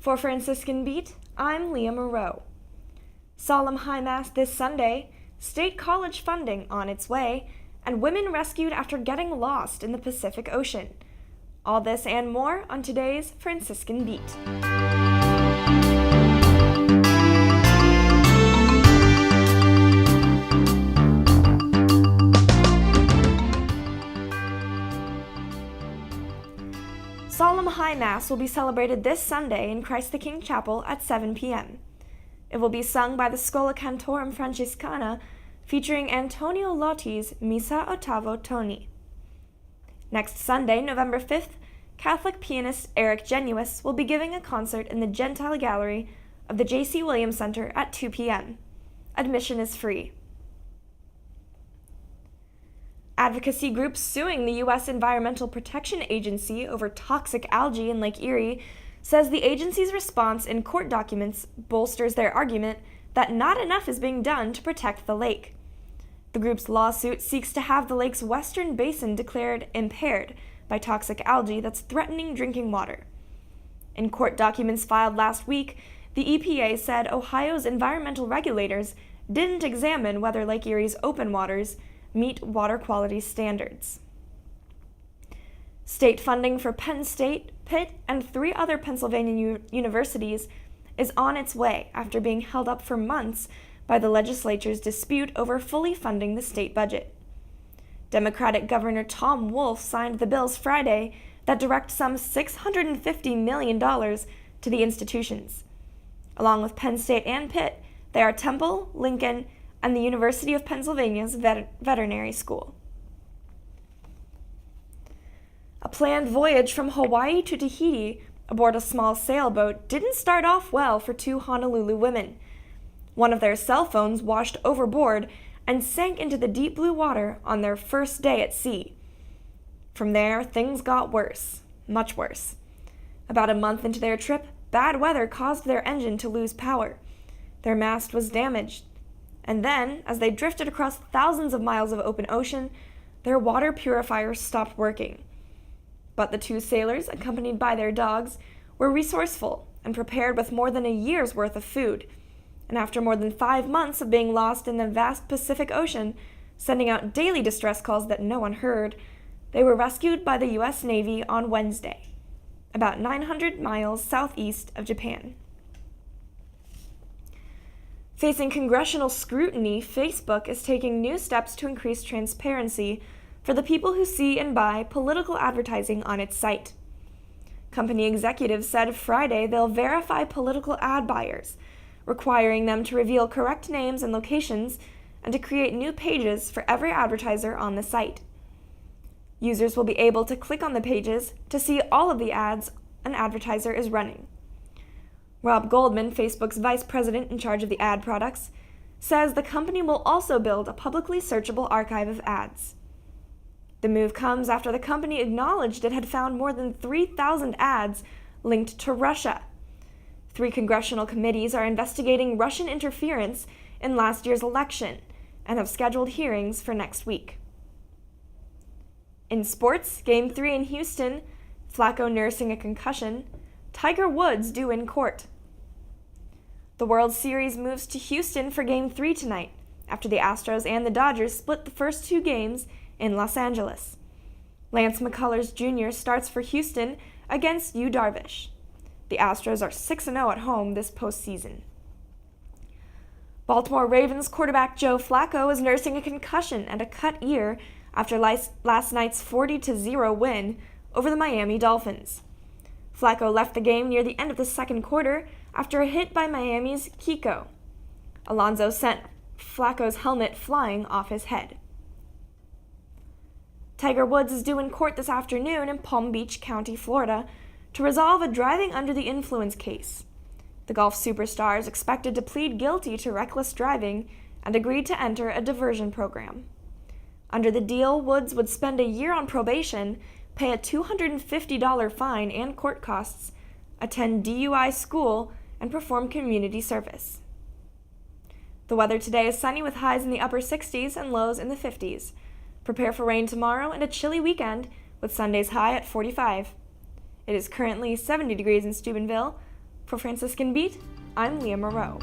For Franciscan Beat, I'm Leah Moreau. Solemn High Mass this Sunday, state college funding on its way, and women rescued after getting lost in the Pacific Ocean. All this and more on today's Franciscan Beat. Solemn High Mass will be celebrated this Sunday in Christ the King Chapel at 7 p.m. It will be sung by the Schola Cantorum Franciscana, featuring Antonio Lotti's Missa Ottavo Toni. Next Sunday, November 5th, Catholic pianist Eric Genuis will be giving a concert in the Gentile Gallery of the J.C. Williams Center at 2 p.m. Admission is free. Advocacy groups suing the U.S. Environmental Protection Agency over toxic algae in Lake Erie says the agency's response in court documents bolsters their argument that not enough is being done to protect the lake. The group's lawsuit seeks to have the lake's western basin declared impaired by toxic algae that's threatening drinking water. In court documents filed last week, the EPA said Ohio's environmental regulators didn't examine whether Lake Erie's open waters meet water quality standards. State funding for Penn State, Pitt, and 3 other Pennsylvania universities is on its way after being held up for months by the legislature's dispute over fully funding the state budget. Democratic Governor Tom Wolf signed the bills Friday that direct some $650 million to the institutions. Along with Penn State and Pitt, they are Temple, Lincoln, and the University of Pennsylvania's veterinary school. A planned voyage from Hawaii to Tahiti aboard a small sailboat didn't start off well for 2 Honolulu women. One of their cell phones washed overboard and sank into the deep blue water on their first day at sea. From there, things got worse, much worse. About a month into their trip, bad weather caused their engine to lose power. Their mast was damaged. And then, as they drifted across thousands of miles of open ocean, their water purifiers stopped working. But the 2 sailors, accompanied by their dogs, were resourceful and prepared with more than a year's worth of food. And after more than 5 months of being lost in the vast Pacific Ocean, sending out daily distress calls that no one heard, they were rescued by the U.S. Navy on Wednesday, about 900 miles southeast of Japan. Facing congressional scrutiny, Facebook is taking new steps to increase transparency for the people who see and buy political advertising on its site. Company executives said Friday they'll verify political ad buyers, requiring them to reveal correct names and locations and to create new pages for every advertiser on the site. Users will be able to click on the pages to see all of the ads an advertiser is running. Rob Goldman, Facebook's vice president in charge of the ad products, says the company will also build a publicly searchable archive of ads. The move comes after the company acknowledged it had found more than 3,000 ads linked to Russia. 3 congressional committees are investigating Russian interference in last year's election and have scheduled hearings for next week. In sports, Game 3 in Houston, Flacco nursing a concussion, Tiger Woods due in court. The World Series moves to Houston for Game 3 tonight, after the Astros and the Dodgers split the first 2 games in Los Angeles. Lance McCullers Jr. starts for Houston against Yu Darvish. The Astros are 6-0 at home this postseason. Baltimore Ravens quarterback Joe Flacco is nursing a concussion and a cut ear after last night's 40-0 win over the Miami Dolphins. Flacco left the game near the end of the second quarter after a hit by Miami's Kiko. Alonso sent Flacco's helmet flying off his head. Tiger Woods is due in court this afternoon in Palm Beach County, Florida, to resolve a driving under the influence case. The golf superstar is expected to plead guilty to reckless driving and agreed to enter a diversion program. Under the deal, Woods would spend a year on probation, pay a $250 fine and court costs, attend DUI school, and perform community service. The weather today is sunny with highs in the upper 60s and lows in the 50s. Prepare for rain tomorrow and a chilly weekend with Sunday's high at 45. It is currently 70 degrees in Steubenville, For Franciscan Beat, I'm Leah Moreau.